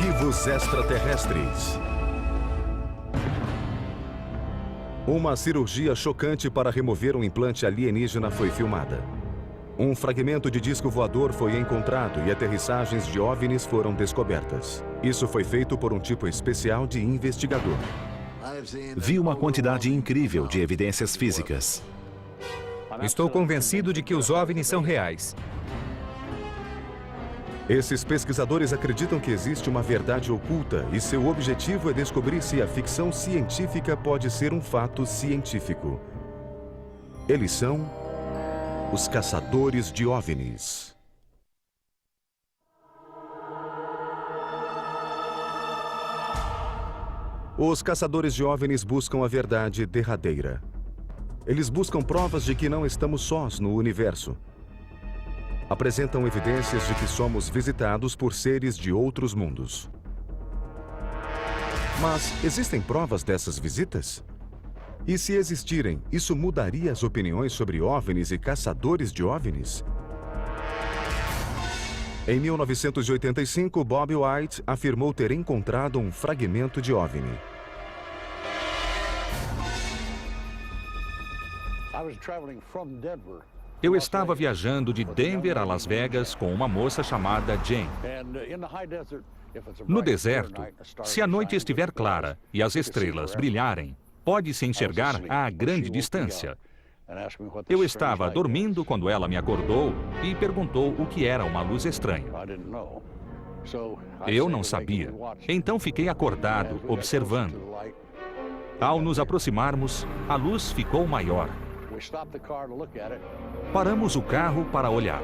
Arquivos extraterrestres. Uma cirurgia chocante para remover um implante alienígena foi filmada. Um fragmento de disco voador foi encontrado e aterrissagens de OVNIs foram descobertas. Isso foi feito por um tipo especial de investigador. Vi uma quantidade incrível de evidências físicas. Estou convencido de que os OVNIs são reais. Esses pesquisadores acreditam que existe uma verdade oculta e seu objetivo é descobrir se a ficção científica pode ser um fato científico. Eles são os caçadores de OVNIs. Os caçadores de OVNIs buscam a verdade derradeira. Eles buscam provas de que não estamos sós no universo. Apresentam evidências de que somos visitados por seres de outros mundos. Mas existem provas dessas visitas? E se existirem, isso mudaria as opiniões sobre OVNIs e caçadores de OVNIs? Em 1985, Bob White afirmou ter encontrado um fragmento de OVNI. Eu estava viajando de Denver a Las Vegas com uma moça chamada Jane. No deserto, se a noite estiver clara e as estrelas brilharem, pode-se enxergar a grande distância. Eu estava dormindo quando ela me acordou e perguntou o que era uma luz estranha. Eu não sabia, então fiquei acordado, observando. Ao nos aproximarmos, a luz ficou maior. Paramos o carro para olhar.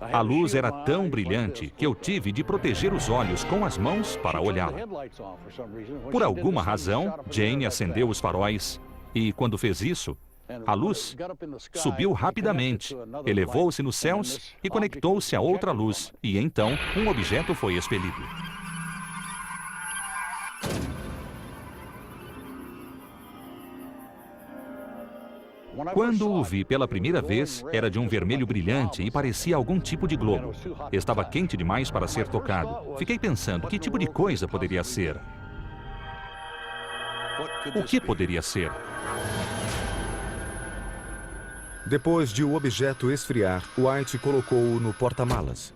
A luz era tão brilhante que eu tive de proteger os olhos com as mãos para olhá-la. Por alguma razão, Jane acendeu os faróis e, quando fez isso, a luz subiu rapidamente, elevou-se nos céus e conectou-se a outra luz, e então um objeto foi expelido. Quando o vi pela primeira vez, era de um vermelho brilhante e parecia algum tipo de globo. Estava quente demais para ser tocado. Fiquei pensando, que tipo de coisa poderia ser? O que poderia ser? Depois de o objeto esfriar, White colocou-o no porta-malas.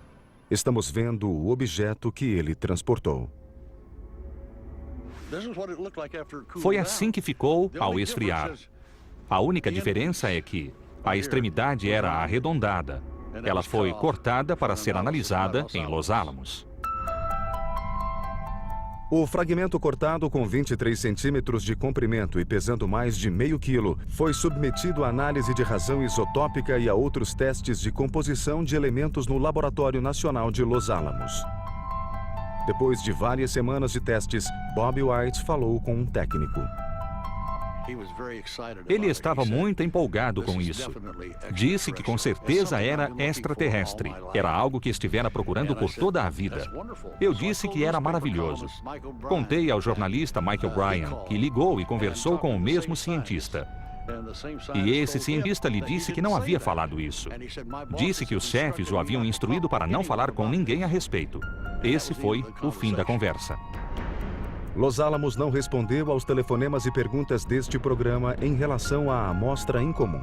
Estamos vendo o objeto que ele transportou. Foi assim que ficou ao esfriar. A única diferença é que a extremidade era arredondada. Ela foi cortada para ser analisada em Los Alamos. O fragmento cortado com 23 centímetros de comprimento e pesando mais de meio quilo foi submetido à análise de razão isotópica e a outros testes de composição de elementos no Laboratório Nacional de Los Alamos. Depois de várias semanas de testes, Bob White falou com um técnico. Ele estava muito empolgado com isso. Disse que com certeza era extraterrestre. Era algo que estivera procurando por toda a vida. Eu disse que era maravilhoso. Contei ao jornalista Michael Bryan, que ligou e conversou com o mesmo cientista. E esse cientista lhe disse que não havia falado isso. Disse que os chefes o haviam instruído para não falar com ninguém a respeito. Esse foi o fim da conversa. Los Alamos não respondeu aos telefonemas e perguntas deste programa em relação à amostra incomum.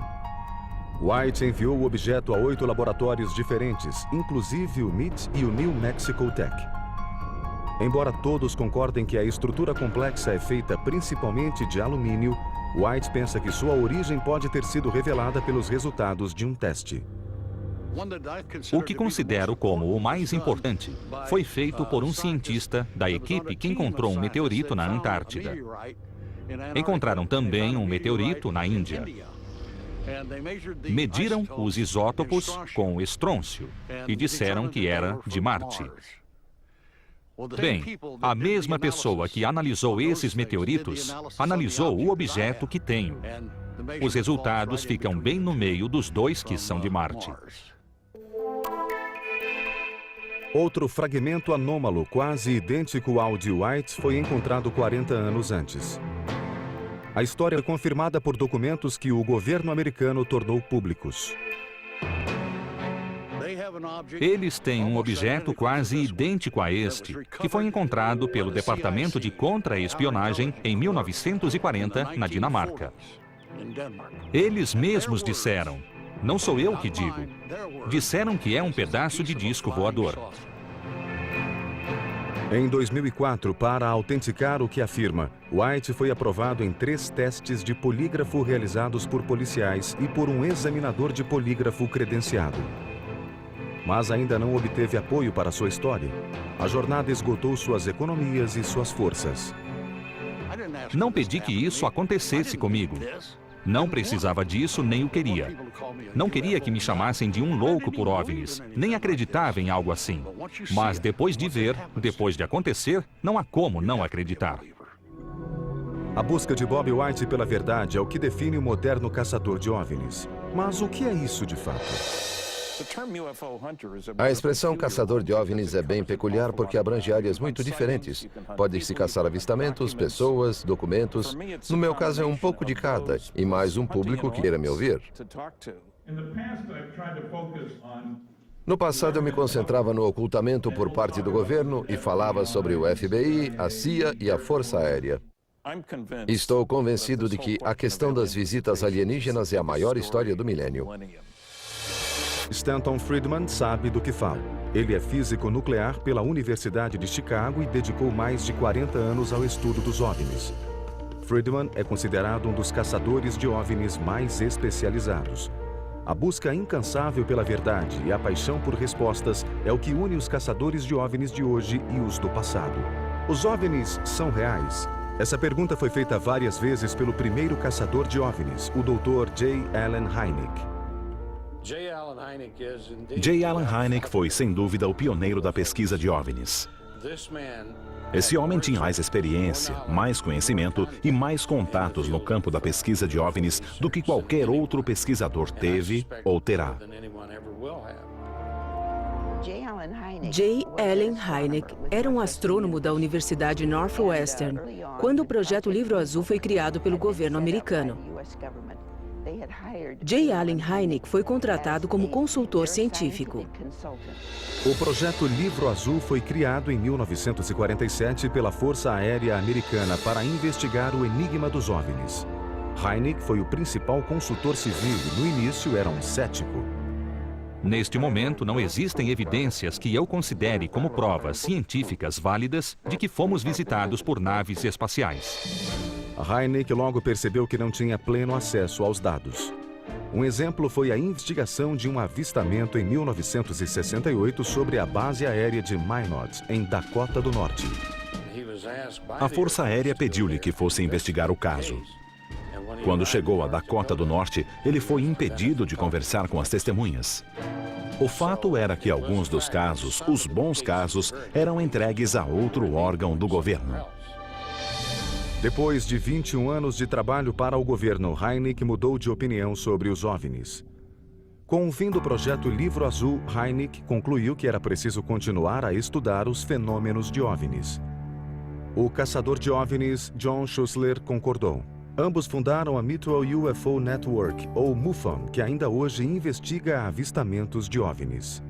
White enviou o objeto a 8 laboratórios diferentes, inclusive o MIT e o New Mexico Tech. Embora todos concordem que a estrutura complexa é feita principalmente de alumínio, White pensa que sua origem pode ter sido revelada pelos resultados de um teste. O que considero como o mais importante foi feito por um cientista da equipe que encontrou um meteorito na Antártida. Encontraram também um meteorito na Índia. Mediram os isótopos com estrôncio e disseram que era de Marte. Bem, a mesma pessoa que analisou esses meteoritos analisou o objeto que tenho. Os resultados ficam bem no meio dos dois que são de Marte. Outro fragmento anômalo, quase idêntico ao de White, foi encontrado 40 anos antes. A história é confirmada por documentos que o governo americano tornou públicos. Eles têm um objeto quase idêntico a este, que foi encontrado pelo Departamento de Contra-Espionagem em 1940, na Dinamarca. Eles mesmos disseram, não sou eu que digo, disseram que é um pedaço de disco voador. Em 2004, para autenticar o que afirma, White foi aprovado em 3 testes de polígrafo realizados por policiais e por um examinador de polígrafo credenciado. Mas ainda não obteve apoio para sua história. A jornada esgotou suas economias e suas forças. Não pedi que isso acontecesse comigo. Não precisava disso, nem o queria. Não queria que me chamassem de um louco por OVNIs, nem acreditava em algo assim. Mas depois de ver, depois de acontecer, não há como não acreditar. A busca de Bob White pela verdade é o que define o moderno caçador de OVNIs. Mas o que é isso de fato? A expressão caçador de OVNIs é bem peculiar porque abrange áreas muito diferentes. Pode-se caçar avistamentos, pessoas, documentos. No meu caso é um pouco de cada e mais um público que queira me ouvir. No passado eu me concentrava no ocultamento por parte do governo e falava sobre o FBI, a CIA e a Força Aérea. Estou convencido de que a questão das visitas alienígenas é a maior história do milênio. Stanton Friedman sabe do que fala. Ele é físico nuclear pela Universidade de Chicago e dedicou mais de 40 anos ao estudo dos OVNIs. Friedman é considerado um dos caçadores de OVNIs mais especializados. A busca incansável pela verdade e a paixão por respostas é o que une os caçadores de OVNIs de hoje e os do passado. Os OVNIs são reais? Essa pergunta foi feita várias vezes pelo primeiro caçador de OVNIs, o Dr. J. Allen Hynek. J. Allen Hynek foi, sem dúvida, o pioneiro da pesquisa de OVNIs. Esse homem tinha mais experiência, mais conhecimento e mais contatos no campo da pesquisa de OVNIs do que qualquer outro pesquisador teve ou terá. J. Allen Hynek era um astrônomo da Universidade Northwestern quando o projeto Livro Azul foi criado pelo governo americano. J. Allen Hynek foi contratado como consultor científico. O projeto Livro Azul foi criado em 1947 pela Força Aérea Americana para investigar o enigma dos OVNIs. Hynek foi o principal consultor civil e no início era um cético. Neste momento, não existem evidências que eu considere como provas científicas válidas de que fomos visitados por naves espaciais. Hynek logo percebeu que não tinha pleno acesso aos dados. Um exemplo foi a investigação de um avistamento em 1968 sobre a base aérea de Minot, em Dakota do Norte. A Força Aérea pediu-lhe que fosse investigar o caso. Quando chegou a Dakota do Norte, ele foi impedido de conversar com as testemunhas. O fato era que alguns dos casos, os bons casos, eram entregues a outro órgão do governo. Depois de 21 anos de trabalho para o governo, Hynek mudou de opinião sobre os OVNIs. Com o fim do projeto Livro Azul, Hynek concluiu que era preciso continuar a estudar os fenômenos de OVNIs. O caçador de OVNIs, John Schuessler, concordou. Ambos fundaram a Mutual UFO Network, ou MUFON, que ainda hoje investiga avistamentos de OVNIs.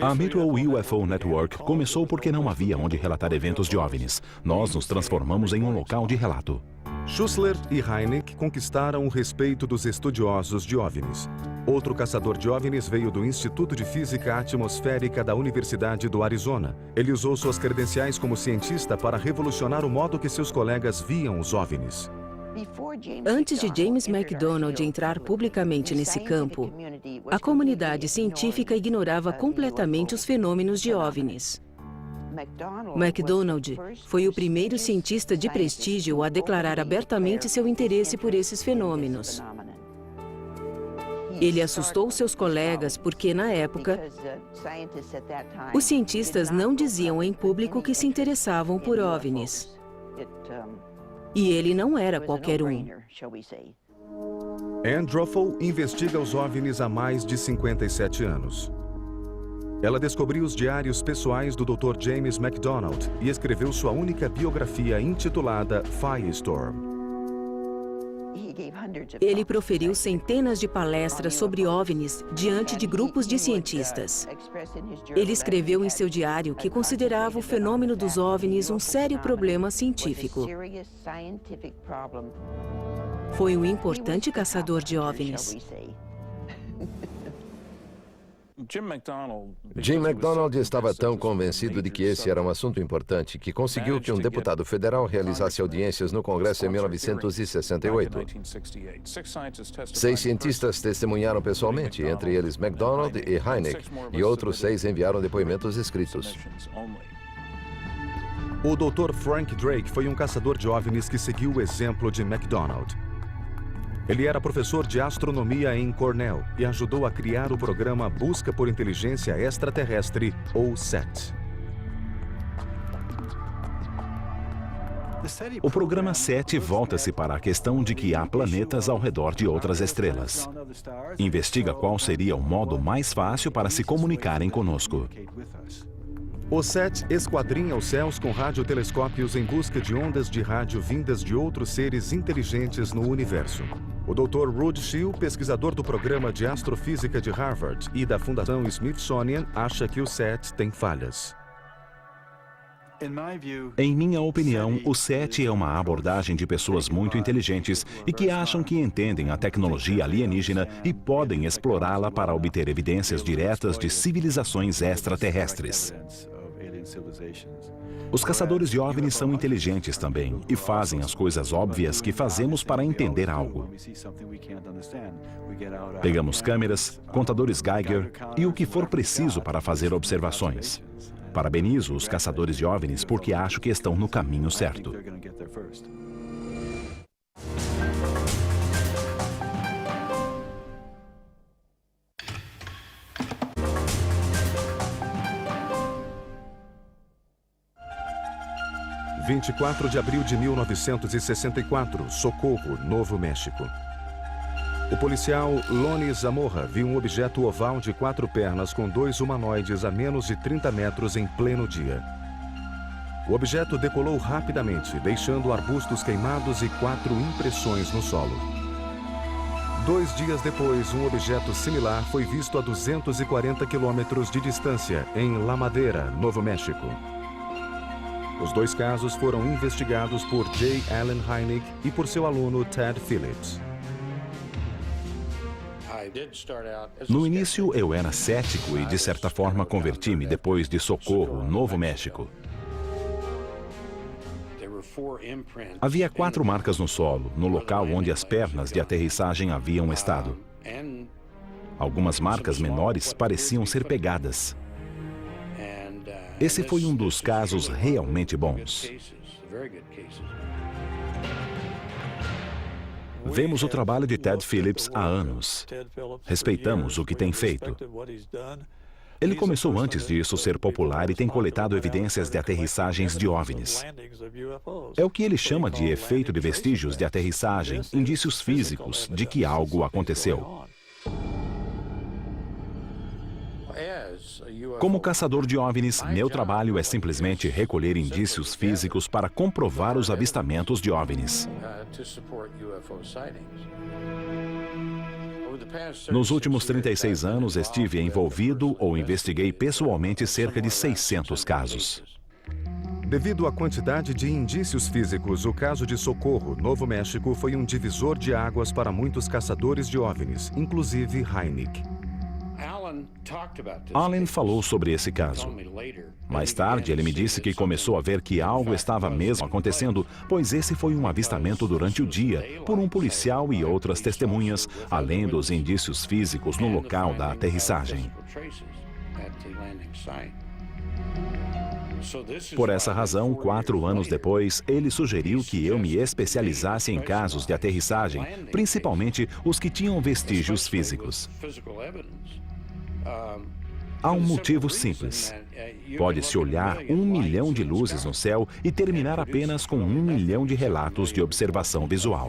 A Mutual UFO Network começou porque não havia onde relatar eventos de OVNIs. Nós nos transformamos em um local de relato. Schuessler e Hynek conquistaram o respeito dos estudiosos de OVNIs. Outro caçador de OVNIs veio do Instituto de Física Atmosférica da Universidade do Arizona. Ele usou suas credenciais como cientista para revolucionar o modo que seus colegas viam os OVNIs. Antes de James McDonald entrar publicamente nesse campo, a comunidade científica ignorava completamente os fenômenos de OVNIs. McDonald foi o primeiro cientista de prestígio a declarar abertamente seu interesse por esses fenômenos. Ele assustou seus colegas porque, na época, os cientistas não diziam em público que se interessavam por OVNIs. E ele não era qualquer um. Ann Druffel investiga os OVNIs há mais de 57 anos. Ela descobriu os diários pessoais do Dr. James McDonald e escreveu sua única biografia intitulada Firestorm. Ele proferiu centenas de palestras sobre OVNIs diante de grupos de cientistas. Ele escreveu em seu diário que considerava o fenômeno dos OVNIs um sério problema científico. Foi um importante caçador de OVNIs. Jim McDonald estava tão convencido de que esse era um assunto importante que conseguiu que um deputado federal realizasse audiências no Congresso em 1968. 6 cientistas testemunharam pessoalmente, entre eles McDonald e Hynek, e outros 6 enviaram depoimentos escritos. O Dr. Frank Drake foi um caçador de OVNIs que seguiu o exemplo de McDonald. Ele era professor de astronomia em Cornell e ajudou a criar o programa Busca por Inteligência Extraterrestre, ou SET. O programa SET volta-se para a questão de que há planetas ao redor de outras estrelas. Investiga qual seria o modo mais fácil para se comunicarem conosco. O SET esquadrinha os céus com radiotelescópios em busca de ondas de rádio vindas de outros seres inteligentes no universo. O Dr. Rudd Scheel, pesquisador do programa de astrofísica de Harvard e da Fundação Smithsonian, acha que o SET tem falhas. Em minha opinião, o SET é uma abordagem de pessoas muito inteligentes e que acham que entendem a tecnologia alienígena e podem explorá-la para obter evidências diretas de civilizações extraterrestres. Os caçadores de OVNIs são inteligentes também e fazem as coisas óbvias que fazemos para entender algo. Pegamos câmeras, contadores Geiger e o que for preciso para fazer observações. Parabenizo os caçadores de OVNIs porque acho que estão no caminho certo. – 24 de abril de 1964, Socorro, Novo México. O policial Lonnie Zamora viu um objeto oval de 4 pernas com 2 humanoides a menos de 30 metros em pleno dia. O objeto decolou rapidamente, deixando arbustos queimados e 4 impressões no solo. 2 dias depois, um objeto similar foi visto a 240 quilômetros de distância, em La Madera, Novo México. Os 2 casos foram investigados por J. Allen Hynek e por seu aluno Ted Phillips. No início, eu era cético e, de certa forma, converti-me depois de Socorro, Novo México. Havia 4 marcas no solo, no local onde as pernas de aterrissagem haviam estado. Algumas marcas menores pareciam ser pegadas. Esse foi um dos casos realmente bons. Vemos o trabalho de Ted Phillips há anos. Respeitamos o que tem feito. Ele começou antes disso ser popular e tem coletado evidências de aterrissagens de OVNIs. É o que ele chama de efeito de vestígios de aterrissagem, indícios físicos de que algo aconteceu. Como caçador de OVNIs, meu trabalho é simplesmente recolher indícios físicos para comprovar os avistamentos de OVNIs. Nos últimos 36 anos, estive envolvido ou investiguei pessoalmente cerca de 600 casos. Devido à quantidade de indícios físicos, o caso de Socorro, Novo México, foi um divisor de águas para muitos caçadores de OVNIs, inclusive Hynek. Allen falou sobre esse caso. Mais tarde, ele me disse que começou a ver que algo estava mesmo acontecendo, pois esse foi um avistamento durante o dia, por um policial e outras testemunhas, além dos indícios físicos no local da aterrissagem. Por essa razão, 4 anos depois, ele sugeriu que eu me especializasse em casos de aterrissagem, principalmente os que tinham vestígios físicos. Há um motivo simples. Pode-se olhar 1 milhão de luzes no céu e terminar apenas com 1 milhão de relatos de observação visual.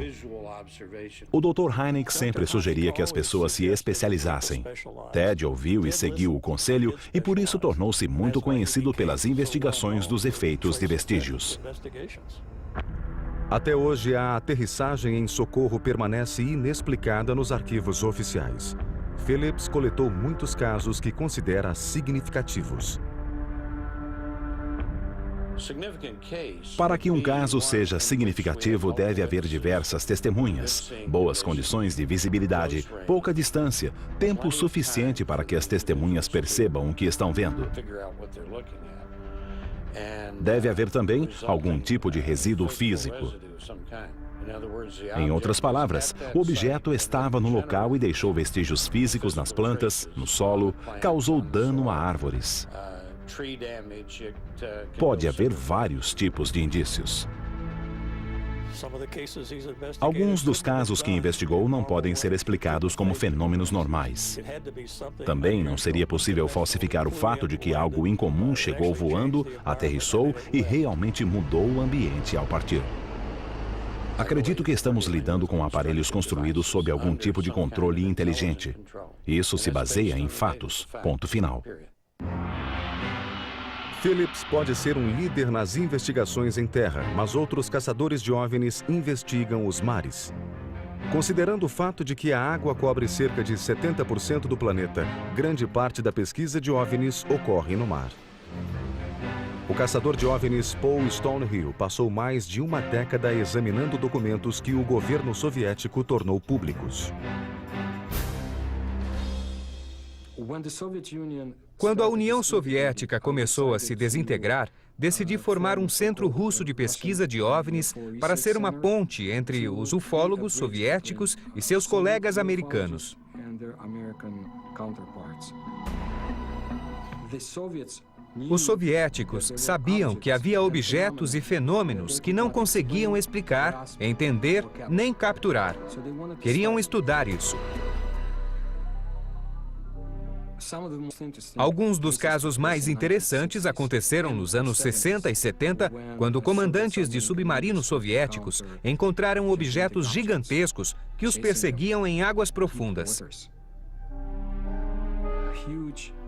O Dr. Hynek sempre sugeria que as pessoas se especializassem. Ted ouviu e seguiu o conselho e por isso tornou-se muito conhecido pelas investigações dos efeitos de vestígios. Até hoje, a aterrissagem em Socorro permanece inexplicada nos arquivos oficiais. Phillips coletou muitos casos que considera significativos. Para que um caso seja significativo, deve haver diversas testemunhas, boas condições de visibilidade, pouca distância, tempo suficiente para que as testemunhas percebam o que estão vendo. Deve haver também algum tipo de resíduo físico. Em outras palavras, o objeto estava no local e deixou vestígios físicos nas plantas, no solo, causou dano a árvores. Pode haver vários tipos de indícios. Alguns dos casos que investigou não podem ser explicados como fenômenos normais. Também não seria possível falsificar o fato de que algo incomum chegou voando, aterrissou e realmente mudou o ambiente ao partir. Acredito que estamos lidando com aparelhos construídos sob algum tipo de controle inteligente. Isso se baseia em fatos. Ponto final. Phillips pode ser um líder nas investigações em terra, mas outros caçadores de OVNIs investigam os mares. Considerando o fato de que a água cobre cerca de 70% do planeta, grande parte da pesquisa de OVNIs ocorre no mar. O caçador de OVNIs Paul Stonehill passou mais de uma década examinando documentos que o governo soviético tornou públicos. Quando a União Soviética começou a se desintegrar, decidi formar um centro russo de pesquisa de OVNIs para ser uma ponte entre os ufólogos soviéticos e seus colegas americanos. Os soviéticos sabiam que havia objetos e fenômenos que não conseguiam explicar, entender nem capturar. Queriam estudar isso. Alguns dos casos mais interessantes aconteceram nos anos 60 e 70, quando comandantes de submarinos soviéticos encontraram objetos gigantescos que os perseguiam em águas profundas.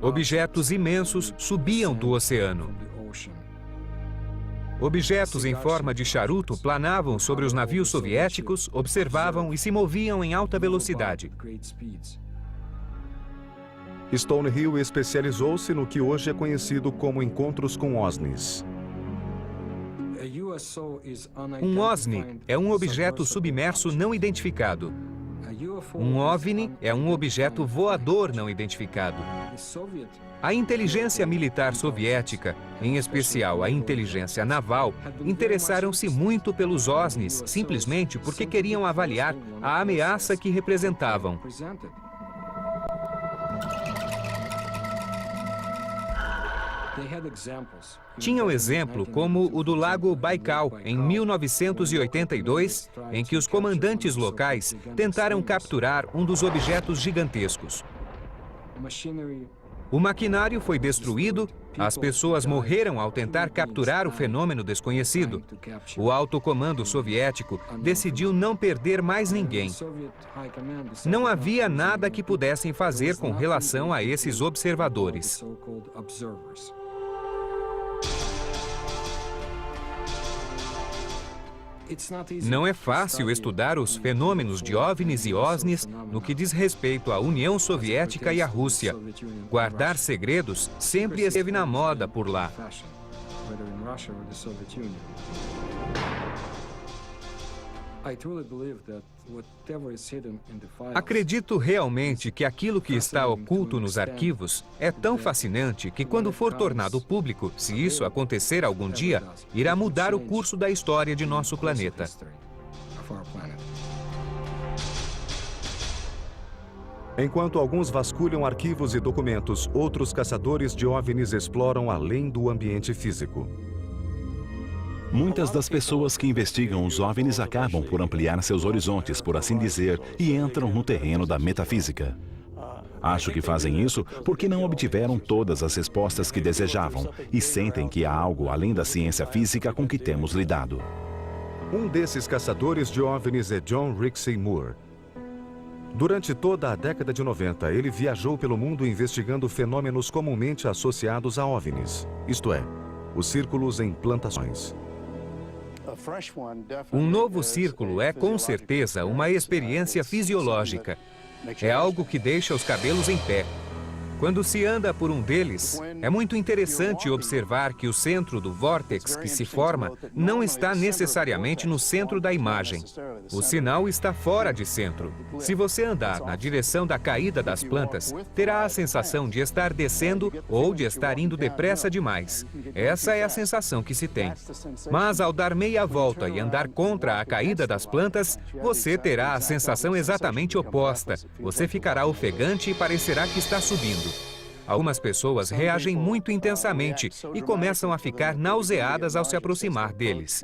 Objetos imensos subiam do oceano. Objetos em forma de charuto planavam sobre os navios soviéticos, observavam e se moviam em alta velocidade. Stonehill especializou-se no que hoje é conhecido como encontros com OSNIs. Um OSNI é um objeto submerso não identificado. Um OVNI é um objeto voador não identificado. A inteligência militar soviética, em especial a inteligência naval, interessaram-se muito pelos OSNIs simplesmente porque queriam avaliar a ameaça que representavam. Tinham exemplo como o do Lago Baikal, em 1982, em que os comandantes locais tentaram capturar um dos objetos gigantescos. O maquinário foi destruído, as pessoas morreram ao tentar capturar o fenômeno desconhecido. O alto comando soviético decidiu não perder mais ninguém. Não havia nada que pudessem fazer com relação a esses observadores. Não é fácil estudar os fenômenos de OVNIs e OSNIs no que diz respeito à União Soviética e à Rússia. Guardar segredos sempre esteve na moda por lá. Acredito realmente que aquilo que está oculto nos arquivos é tão fascinante que, quando for tornado público, se isso acontecer algum dia, irá mudar o curso da história de nosso planeta. Enquanto alguns vasculham arquivos e documentos, outros caçadores de OVNIs exploram além do ambiente físico. Muitas das pessoas que investigam os OVNIs acabam por ampliar seus horizontes, por assim dizer, e entram no terreno da metafísica. Acho que fazem isso porque não obtiveram todas as respostas que desejavam e sentem que há algo além da ciência física com que temos lidado. Um desses caçadores de OVNIs é John Rixey Moore. Durante toda a década de 90, ele viajou pelo mundo investigando fenômenos comumente associados a OVNIs, isto é, os círculos em plantações. Um novo círculo é, com certeza, uma experiência fisiológica. É algo que deixa os cabelos em pé. Quando se anda por um deles, é muito interessante observar que o centro do vórtex que se forma não está necessariamente no centro da imagem. O sinal está fora de centro. Se você andar na direção da caída das plantas, terá a sensação de estar descendo ou de estar indo depressa demais. Essa é a sensação que se tem. Mas ao dar meia volta e andar contra a caída das plantas, você terá a sensação exatamente oposta. Você ficará ofegante e parecerá que está subindo. Algumas pessoas reagem muito intensamente e começam a ficar nauseadas ao se aproximar deles.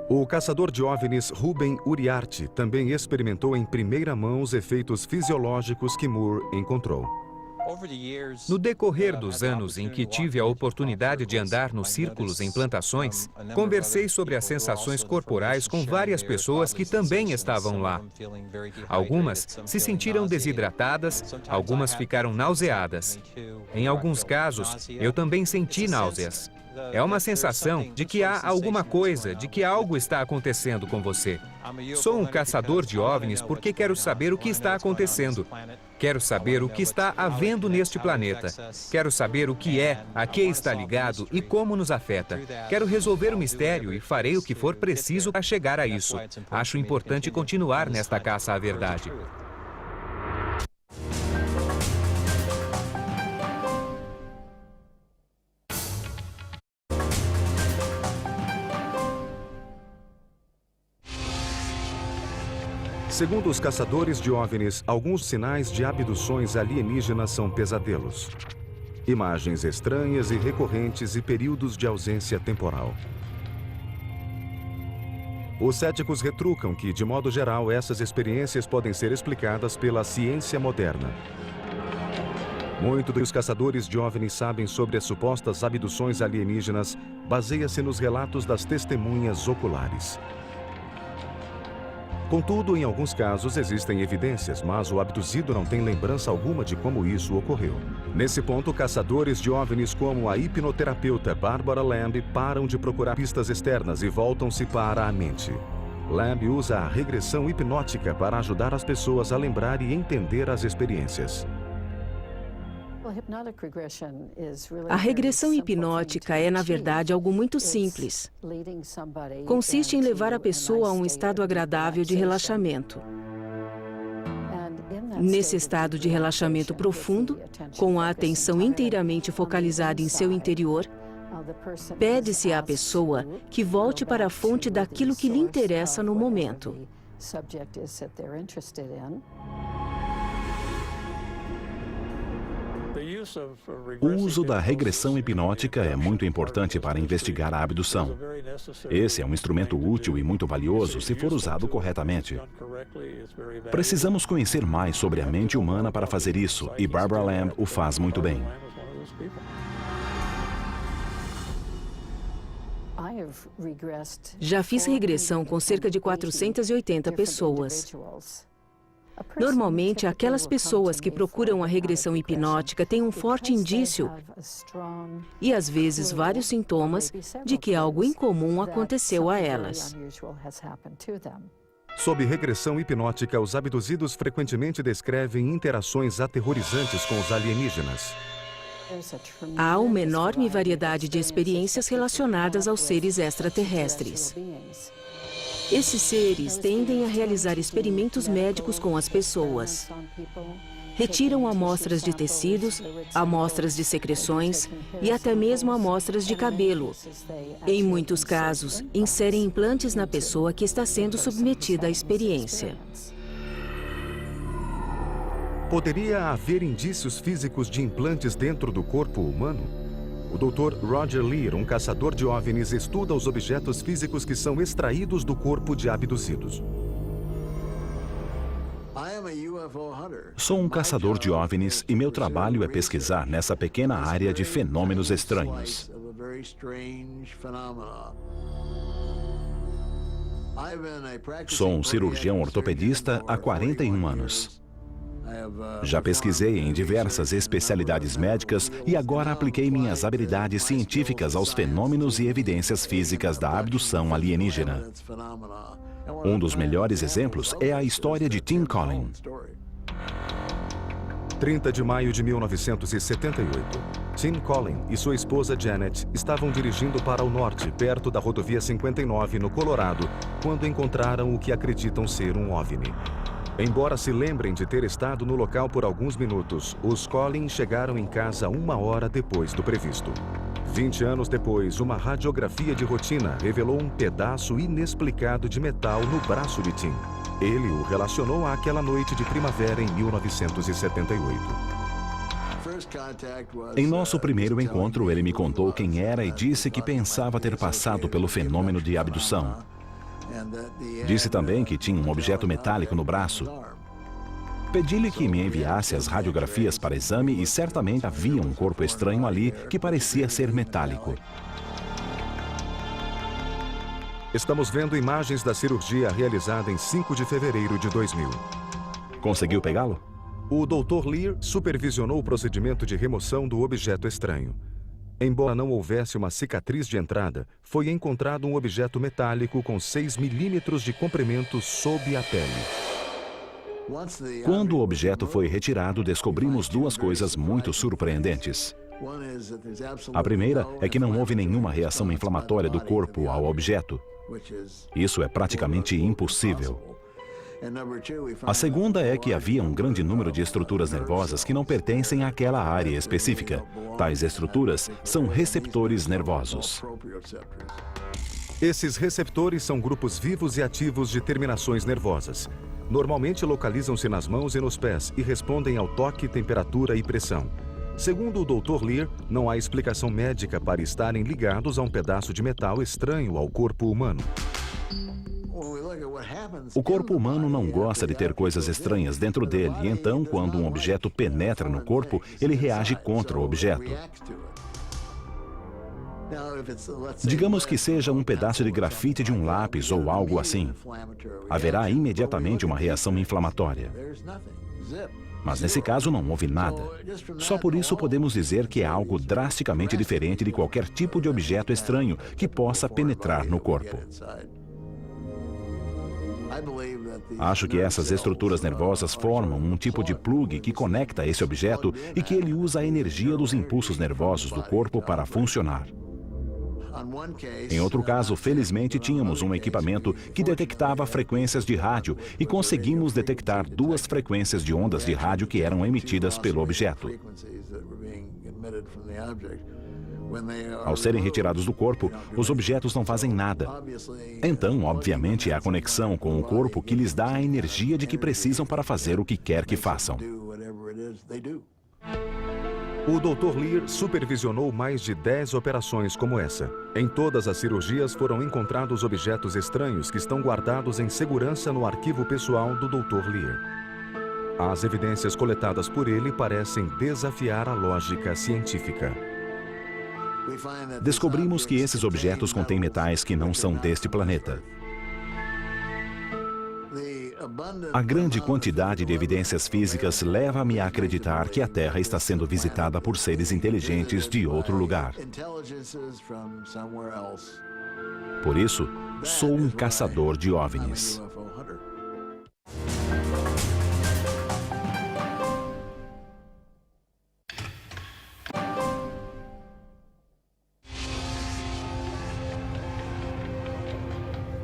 O caçador de OVNIs Ruben Uriarte também experimentou em primeira mão os efeitos fisiológicos que Moore encontrou. No decorrer dos anos em que tive a oportunidade de andar nos círculos em plantações, conversei sobre as sensações corporais com várias pessoas que também estavam lá. Algumas se sentiram desidratadas, algumas ficaram nauseadas. Em alguns casos, eu também senti náuseas. É uma sensação de que há alguma coisa, de que algo está acontecendo com você. Sou um caçador de OVNIs porque quero saber o que está acontecendo. Quero saber o que está havendo neste planeta. Quero saber o que é, a que está ligado e como nos afeta. Quero resolver o mistério e farei o que for preciso para chegar a isso. Acho importante continuar nesta caça à verdade. Segundo os caçadores de OVNIs, alguns sinais de abduções alienígenas são pesadelos. Imagens estranhas e recorrentes e períodos de ausência temporal. Os céticos retrucam que, de modo geral, essas experiências podem ser explicadas pela ciência moderna. Muito do que os caçadores de OVNIs sabem sobre as supostas abduções alienígenas baseia-se nos relatos das testemunhas oculares. Contudo, em alguns casos existem evidências, mas o abduzido não tem lembrança alguma de como isso ocorreu. Nesse ponto, caçadores de OVNIs como a hipnoterapeuta Barbara Lamb param de procurar pistas externas e voltam-se para a mente. Lamb usa a regressão hipnótica para ajudar as pessoas a lembrar e entender as experiências. A regressão hipnótica é, na verdade, algo muito simples. Consiste em levar a pessoa a um estado agradável de relaxamento. Nesse estado de relaxamento profundo, com a atenção inteiramente focalizada em seu interior, pede-se à pessoa que volte para a fonte daquilo que lhe interessa no momento. O uso da regressão hipnótica é muito importante para investigar a abdução. Esse é um instrumento útil e muito valioso se for usado corretamente. Precisamos conhecer mais sobre a mente humana para fazer isso, e Barbara Lamb o faz muito bem. Já fiz regressão com cerca de 480 pessoas. Normalmente, aquelas pessoas que procuram a regressão hipnótica têm um forte indício e, às vezes, vários sintomas de que algo incomum aconteceu a elas. Sob regressão hipnótica, os abduzidos frequentemente descrevem interações aterrorizantes com os alienígenas. Há uma enorme variedade de experiências relacionadas aos seres extraterrestres. Esses seres tendem a realizar experimentos médicos com as pessoas. Retiram amostras de tecidos, amostras de secreções e até mesmo amostras de cabelo. Em muitos casos, inserem implantes na pessoa que está sendo submetida à experiência. Poderia haver indícios físicos de implantes dentro do corpo humano? O Dr. Roger Leir, um caçador de OVNIs, estuda os objetos físicos que são extraídos do corpo de abduzidos. Sou um caçador de OVNIs e meu trabalho é pesquisar nessa pequena área de fenômenos estranhos. Sou um cirurgião ortopedista há 41 anos. Já pesquisei em diversas especialidades médicas e agora apliquei minhas habilidades científicas aos fenômenos e evidências físicas da abdução alienígena. Um dos melhores exemplos é a história de Tim Collin. 30 de maio de 1978. Tim Collin e sua esposa Janet estavam dirigindo para o norte, perto da rodovia 59, no Colorado, quando encontraram o que acreditam ser um OVNI. Embora se lembrem de ter estado no local por alguns minutos, os Collin chegaram em casa 1 hora depois do previsto. 20 anos depois, uma radiografia de rotina revelou um pedaço inexplicado de metal no braço de Tim. Ele o relacionou àquela noite de primavera em 1978. Em nosso primeiro encontro, ele me contou quem era e disse que pensava ter passado pelo fenômeno de abdução. Disse também que tinha um objeto metálico no braço. Pedi-lhe que me enviasse as radiografias para exame e certamente havia um corpo estranho ali que parecia ser metálico. Estamos vendo imagens da cirurgia realizada em 5 de fevereiro de 2000. Conseguiu pegá-lo? O Dr. Lear supervisionou o procedimento de remoção do objeto estranho. Embora não houvesse uma cicatriz de entrada, foi encontrado um objeto metálico com 6 milímetros de comprimento sob a pele. Quando o objeto foi retirado, descobrimos duas coisas muito surpreendentes. A primeira é que não houve nenhuma reação inflamatória do corpo ao objeto. Isso é praticamente impossível. A segunda é que havia um grande número de estruturas nervosas que não pertencem àquela área específica. Tais estruturas são receptores nervosos. Esses receptores são grupos vivos e ativos de terminações nervosas. Normalmente localizam-se nas mãos e nos pés e respondem ao toque, temperatura e pressão. Segundo o Dr. Lear, não há explicação médica para estarem ligados a um pedaço de metal estranho ao corpo humano. O corpo humano não gosta de ter coisas estranhas dentro dele, e então, quando um objeto penetra no corpo, ele reage contra o objeto. Digamos que seja um pedaço de grafite de um lápis ou algo assim. Haverá imediatamente uma reação inflamatória. Mas nesse caso não houve nada. Só por isso podemos dizer que é algo drasticamente diferente de qualquer tipo de objeto estranho que possa penetrar no corpo. Acho que essas estruturas nervosas formam um tipo de plug que conecta esse objeto e que ele usa a energia dos impulsos nervosos do corpo para funcionar. Em outro caso, felizmente, tínhamos um equipamento que detectava frequências de rádio e conseguimos detectar 2 frequências de ondas de rádio que eram emitidas pelo objeto. Ao serem retirados do corpo, os objetos não fazem nada. Então, obviamente, é a conexão com o corpo que lhes dá a energia de que precisam para fazer o que quer que façam. O Dr. Lear supervisionou mais de 10 operações como essa. Em todas as cirurgias foram encontrados objetos estranhos que estão guardados em segurança no arquivo pessoal do Dr. Lear. As evidências coletadas por ele parecem desafiar a lógica científica. Descobrimos que esses objetos contêm metais que não são deste planeta. A grande quantidade de evidências físicas leva-me a acreditar que a Terra está sendo visitada por seres inteligentes de outro lugar. Por isso, sou um caçador de OVNIs.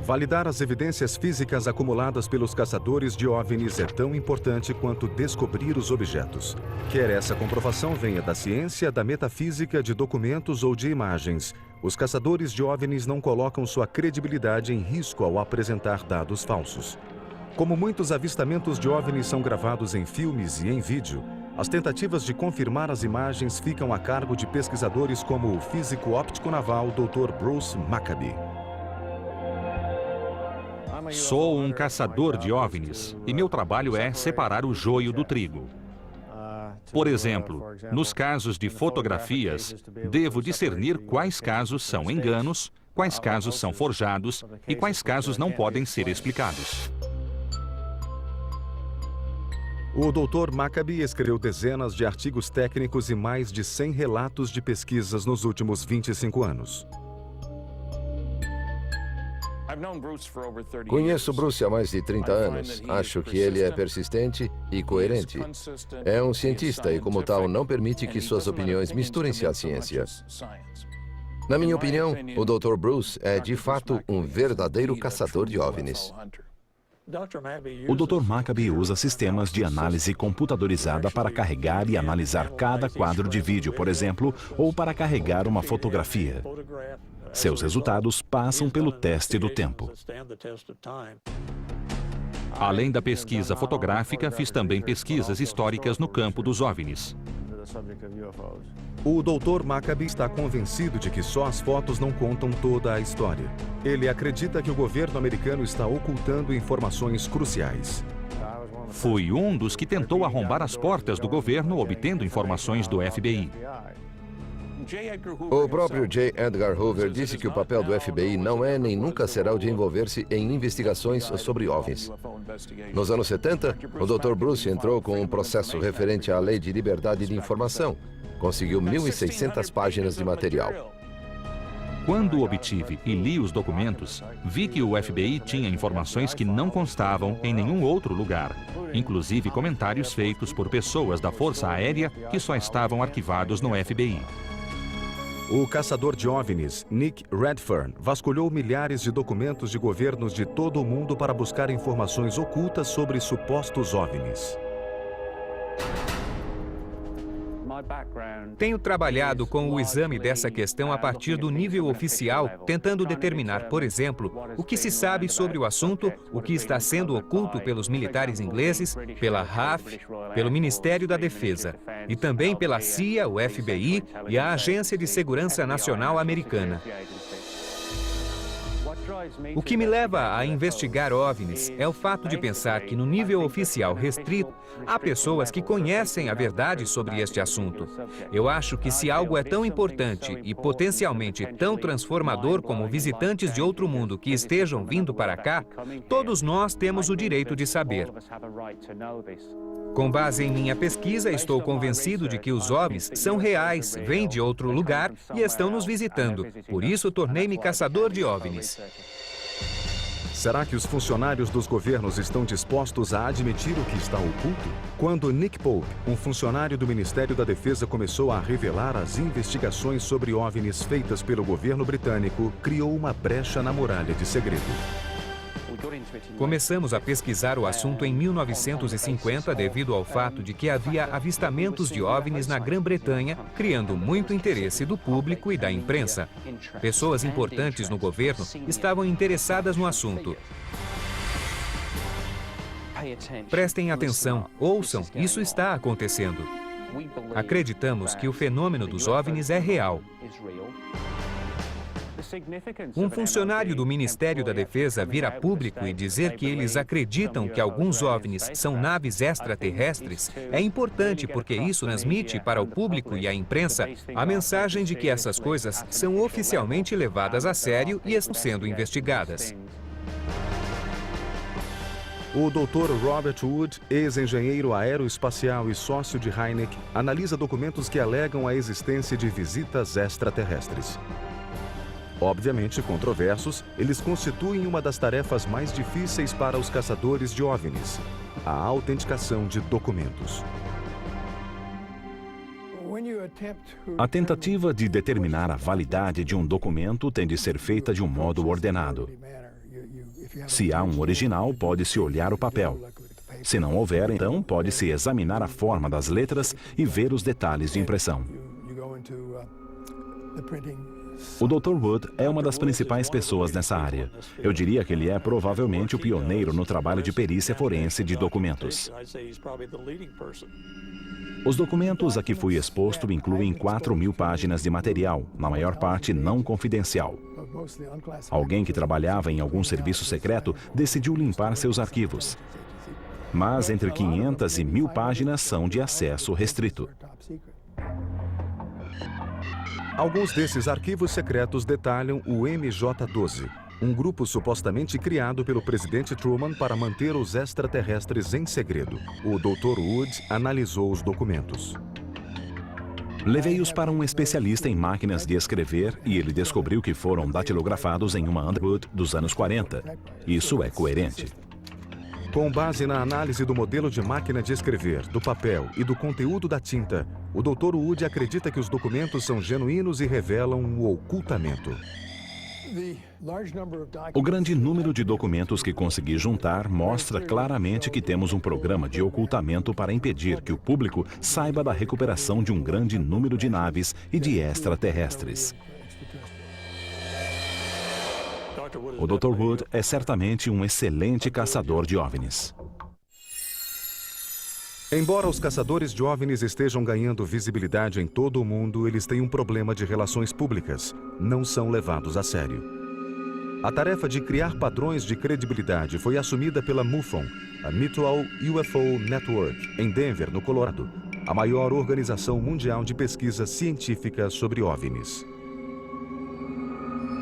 Validar as evidências físicas acumuladas pelos caçadores de OVNIs é tão importante quanto descobrir os objetos. Quer essa comprovação venha da ciência, da metafísica, de documentos ou de imagens, os caçadores de OVNIs não colocam sua credibilidade em risco ao apresentar dados falsos. Como muitos avistamentos de OVNIs são gravados em filmes e em vídeo, as tentativas de confirmar as imagens ficam a cargo de pesquisadores como o físico óptico naval Dr. Bruce Maccabee. Sou um caçador de OVNIs e meu trabalho é separar o joio do trigo. Por exemplo, nos casos de fotografias, devo discernir quais casos são enganos, quais casos são forjados e quais casos não podem ser explicados. O Dr. Maccabi escreveu dezenas de artigos técnicos e mais de 100 relatos de pesquisas nos últimos 25 anos. Conheço Bruce há mais de 30 anos. Acho que ele é persistente e coerente. É um cientista e, como tal, não permite que suas opiniões misturem-se à ciência. Na minha opinião, o Dr. Bruce é, de fato, um verdadeiro caçador de OVNIs. O Dr. Maccabi usa sistemas de análise computadorizada para carregar e analisar cada quadro de vídeo, por exemplo, ou para carregar uma fotografia. Seus resultados passam pelo teste do tempo. Além da pesquisa fotográfica, fiz também pesquisas históricas no campo dos OVNIs. O Dr. Maccabi está convencido de que só as fotos não contam toda a história. Ele acredita que o governo americano está ocultando informações cruciais. Fui um dos que tentou arrombar as portas do governo obtendo informações do FBI. O próprio J. Edgar Hoover disse que o papel do FBI não é nem nunca será o de envolver-se em investigações sobre OVNIs. Nos anos 70, o Dr. Bruce entrou com um processo referente à Lei de Liberdade de Informação. Conseguiu 1.600 páginas de material. Quando obtive e li os documentos, vi que o FBI tinha informações que não constavam em nenhum outro lugar, inclusive comentários feitos por pessoas da Força Aérea que só estavam arquivados no FBI. O caçador de OVNIs, Nick Redfern, vasculhou milhares de documentos de governos de todo o mundo para buscar informações ocultas sobre supostos OVNIs. Tenho trabalhado com o exame dessa questão a partir do nível oficial, tentando determinar, por exemplo, o que se sabe sobre o assunto, o que está sendo oculto pelos militares ingleses, pela RAF, pelo Ministério da Defesa, e também pela CIA, o FBI e a Agência de Segurança Nacional Americana. O que me leva a investigar OVNIs é o fato de pensar que no nível oficial restrito, há pessoas que conhecem a verdade sobre este assunto. Eu acho que se algo é tão importante e potencialmente tão transformador como visitantes de outro mundo que estejam vindo para cá, todos nós temos o direito de saber. Com base em minha pesquisa, estou convencido de que os OVNIs são reais, vêm de outro lugar e estão nos visitando. Por isso, tornei-me caçador de OVNIs. Será que os funcionários dos governos estão dispostos a admitir o que está oculto? Quando Nick Pope, um funcionário do Ministério da Defesa, começou a revelar as investigações sobre OVNIs feitas pelo governo britânico, criou uma brecha na muralha de segredo. Começamos a pesquisar o assunto em 1950 devido ao fato de que havia avistamentos de OVNIs na Grã-Bretanha, criando muito interesse do público e da imprensa. Pessoas importantes no governo estavam interessadas no assunto. Prestem atenção, ouçam, isso está acontecendo. Acreditamos que o fenômeno dos OVNIs é real. Um funcionário do Ministério da Defesa vir a público e dizer que eles acreditam que alguns OVNIs são naves extraterrestres é importante porque isso transmite para o público e a imprensa a mensagem de que essas coisas são oficialmente levadas a sério e estão sendo investigadas. O Dr. Robert Wood, ex-engenheiro aeroespacial e sócio de Hynek, analisa documentos que alegam a existência de visitas extraterrestres. Obviamente controversos, eles constituem uma das tarefas mais difíceis para os caçadores de OVNIs, a autenticação de documentos. A tentativa de determinar a validade de um documento tem de ser feita de um modo ordenado. Se há um original, pode-se olhar o papel. Se não houver, então pode-se examinar a forma das letras e ver os detalhes de impressão. O Dr. Wood é uma das principais pessoas nessa área. Eu diria que ele é provavelmente o pioneiro no trabalho de perícia forense de documentos. Os documentos a que fui exposto incluem 4.000 páginas de material, na maior parte não confidencial. Alguém que trabalhava em algum serviço secreto decidiu limpar seus arquivos. Mas entre 500 e 1.000 páginas são de acesso restrito. Alguns desses arquivos secretos detalham o MJ-12, um grupo supostamente criado pelo presidente Truman para manter os extraterrestres em segredo. O Dr. Wood analisou os documentos. Levei-os para um especialista em máquinas de escrever e ele descobriu que foram datilografados em uma Underwood dos anos 40. Isso é coerente. Com base na análise do modelo de máquina de escrever, do papel e do conteúdo da tinta, o Dr. Wood acredita que os documentos são genuínos e revelam um ocultamento. O grande número de documentos que consegui juntar mostra claramente que temos um programa de ocultamento para impedir que o público saiba da recuperação de um grande número de naves e de extraterrestres. O Dr. Wood é certamente um excelente caçador de OVNIs. Embora os caçadores de OVNIs estejam ganhando visibilidade em todo o mundo, eles têm um problema de relações públicas. Não são levados a sério. A tarefa de criar padrões de credibilidade foi assumida pela MUFON, a Mutual UFO Network, em Denver, no Colorado, a maior organização mundial de pesquisa científica sobre OVNIs.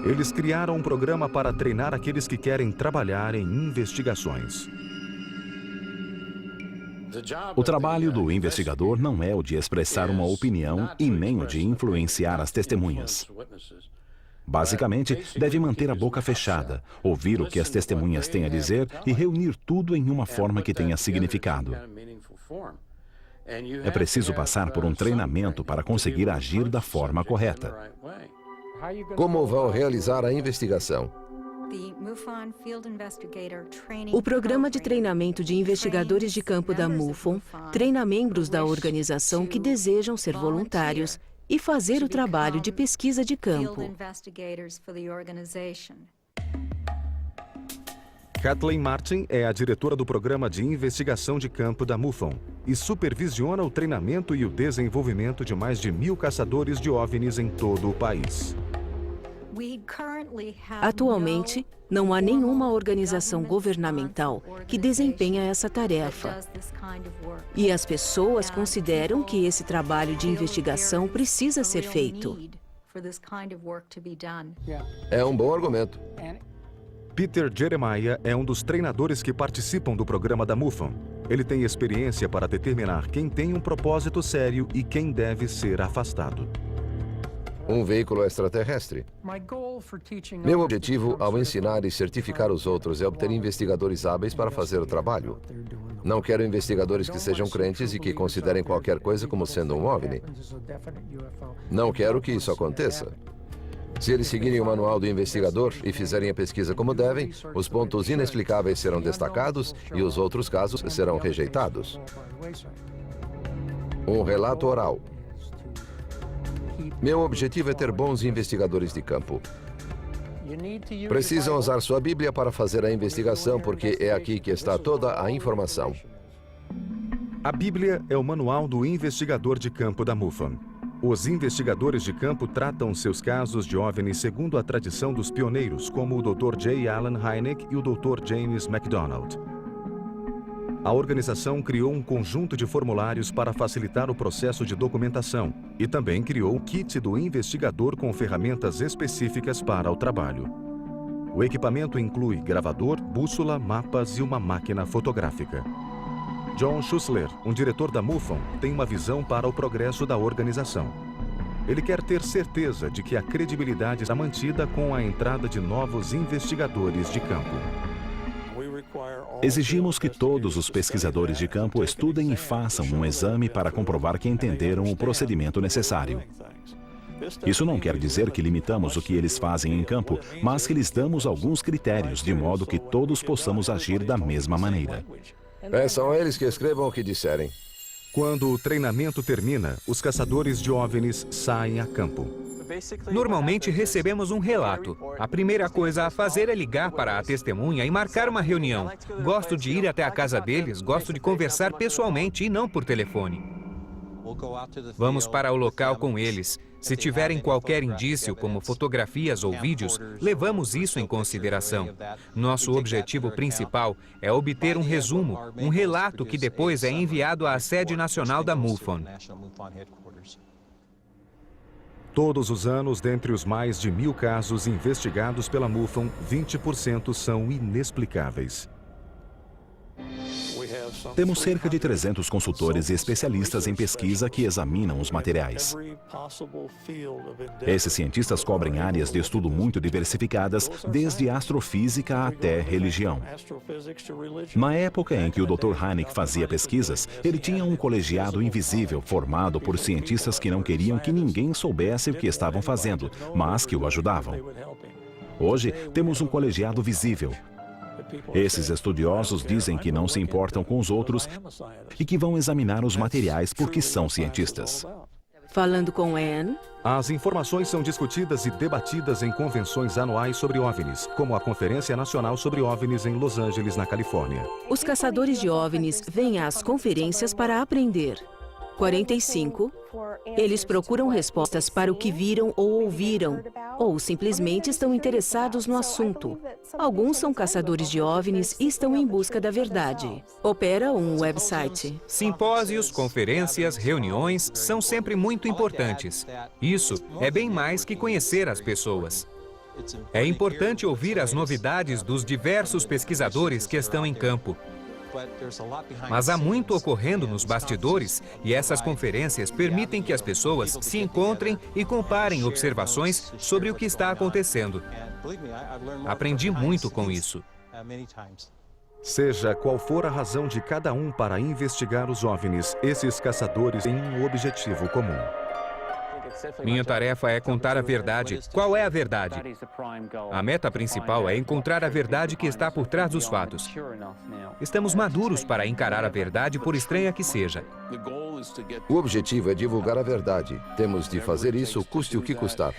Eles criaram um programa para treinar aqueles que querem trabalhar em investigações. O trabalho do investigador não é o de expressar uma opinião e nem o de influenciar as testemunhas. Basicamente, deve manter a boca fechada, ouvir o que as testemunhas têm a dizer e reunir tudo em uma forma que tenha significado. É preciso passar por um treinamento para conseguir agir da forma correta. Como vão realizar a investigação? O programa de treinamento de investigadores de campo da MUFON treina membros da organização que desejam ser voluntários e fazer o trabalho de pesquisa de campo. Kathleen Martin é a diretora do programa de investigação de campo da MUFON e supervisiona o treinamento e o desenvolvimento de mais de 1.000 caçadores de OVNIs em todo o país. Atualmente, não há nenhuma organização governamental que desempenha essa tarefa. E as pessoas consideram que esse trabalho de investigação precisa ser feito. É um bom argumento. Peter Jeremiah é um dos treinadores que participam do programa da MUFON. Ele tem experiência para determinar quem tem um propósito sério e quem deve ser afastado. Um veículo extraterrestre. Meu objetivo ao ensinar e certificar os outros é obter investigadores hábeis para fazer o trabalho. Não quero investigadores que sejam crentes e que considerem qualquer coisa como sendo um OVNI. Não quero que isso aconteça. Se eles seguirem o manual do investigador e fizerem a pesquisa como devem, os pontos inexplicáveis serão destacados e os outros casos serão rejeitados. Um relato oral. Meu objetivo é ter bons investigadores de campo. Precisam usar sua Bíblia para fazer a investigação, porque é aqui que está toda a informação. A Bíblia é o manual do investigador de campo da MUFON. Os investigadores de campo tratam seus casos de OVNI segundo a tradição dos pioneiros, como o Dr. J. Allen Hynek e o Dr. James MacDonald. A organização criou um conjunto de formulários para facilitar o processo de documentação e também criou o kit do investigador com ferramentas específicas para o trabalho. O equipamento inclui gravador, bússola, mapas e uma máquina fotográfica. John Schussler, um diretor da MUFON, tem uma visão para o progresso da organização. Ele quer ter certeza de que a credibilidade está mantida com a entrada de novos investigadores de campo. Exigimos que todos os pesquisadores de campo estudem e façam um exame para comprovar que entenderam o procedimento necessário. Isso não quer dizer que limitamos o que eles fazem em campo, mas que lhes damos alguns critérios, de modo que todos possamos agir da mesma maneira. Peçam a eles que escrevam o que disserem. Quando o treinamento termina, os caçadores de OVNIs saem a campo. Normalmente recebemos um relato. A primeira coisa a fazer é ligar para a testemunha e marcar uma reunião. Gosto de ir até a casa deles, gosto de conversar pessoalmente e não por telefone. Vamos para o local com eles. Se tiverem qualquer indício, como fotografias ou vídeos, levamos isso em consideração. Nosso objetivo principal é obter um resumo, um relato que depois é enviado à sede nacional da MUFON. Todos os anos, dentre os mais de 1000 casos investigados pela MUFON, 20% são inexplicáveis. Temos cerca de 300 consultores e especialistas em pesquisa que examinam os materiais. Esses cientistas cobrem áreas de estudo muito diversificadas, desde astrofísica até religião. Na época em que o Dr. Hynek fazia pesquisas, ele tinha um colegiado invisível formado por cientistas que não queriam que ninguém soubesse o que estavam fazendo, mas que o ajudavam. Hoje, temos um colegiado visível. Esses estudiosos dizem que não se importam com os outros e que vão examinar os materiais porque são cientistas. Falando com Anne, as informações são discutidas e debatidas em convenções anuais sobre OVNIs, como a Conferência Nacional sobre OVNIs em Los Angeles, na Califórnia. os caçadores de OVNIs vêm às conferências para aprender. 45. Eles procuram respostas para o que viram ou ouviram, ou simplesmente estão interessados no assunto. Alguns são caçadores de OVNIs e estão em busca da verdade. Opera um website. Simpósios, conferências, reuniões são sempre muito importantes. Isso é bem mais que conhecer as pessoas. É importante ouvir as novidades dos diversos pesquisadores que estão em campo. Mas há muito ocorrendo nos bastidores e essas conferências permitem que as pessoas se encontrem e comparem observações sobre o que está acontecendo. Aprendi muito com isso. Seja qual for a razão de cada um para investigar os OVNIs, esses caçadores têm um objetivo comum. Minha tarefa é contar a verdade. Qual é a verdade? A meta principal é encontrar a verdade que está por trás dos fatos. Estamos maduros para encarar a verdade, por estranha que seja. O objetivo é divulgar a verdade. Temos de fazer isso, custe o que custar.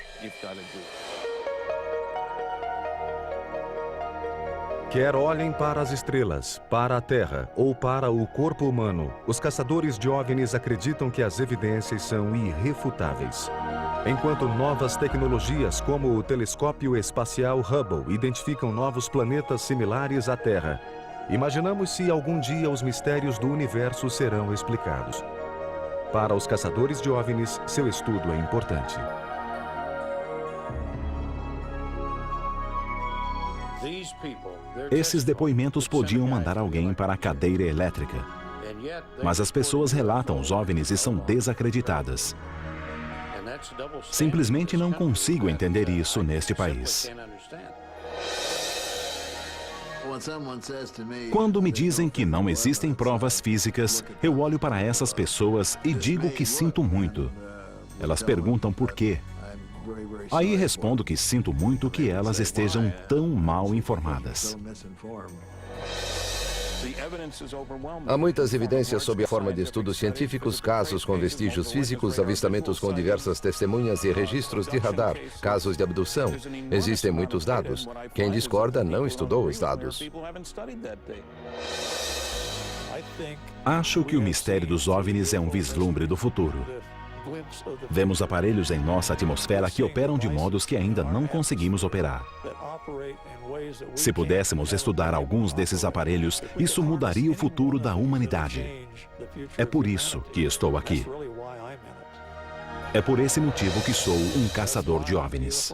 Quer olhem para as estrelas, para a Terra ou para o corpo humano, os caçadores de OVNIs acreditam que as evidências são irrefutáveis. Enquanto novas tecnologias como o telescópio espacial Hubble identificam novos planetas similares à Terra, imaginamos se algum dia os mistérios do universo serão explicados. Para os caçadores de OVNIs, seu estudo é importante. Esses depoimentos podiam mandar alguém para a cadeira elétrica. Mas as pessoas relatam os OVNIs e são desacreditadas. Simplesmente não consigo entender isso neste país. Quando me dizem que não existem provas físicas, eu olho para essas pessoas e digo que sinto muito. Elas perguntam por quê. Aí respondo que sinto muito que elas estejam tão mal informadas. Há muitas evidências sob a forma de estudos científicos, casos com vestígios físicos, avistamentos com diversas testemunhas e registros de radar, casos de abdução. Existem muitos dados. Quem discorda não estudou os dados. Acho que o mistério dos OVNIs é um vislumbre do futuro. Vemos aparelhos em nossa atmosfera que operam de modos que ainda não conseguimos operar. Se pudéssemos estudar alguns desses aparelhos, isso mudaria o futuro da humanidade. É por isso que estou aqui. É por esse motivo que sou um caçador de OVNIs.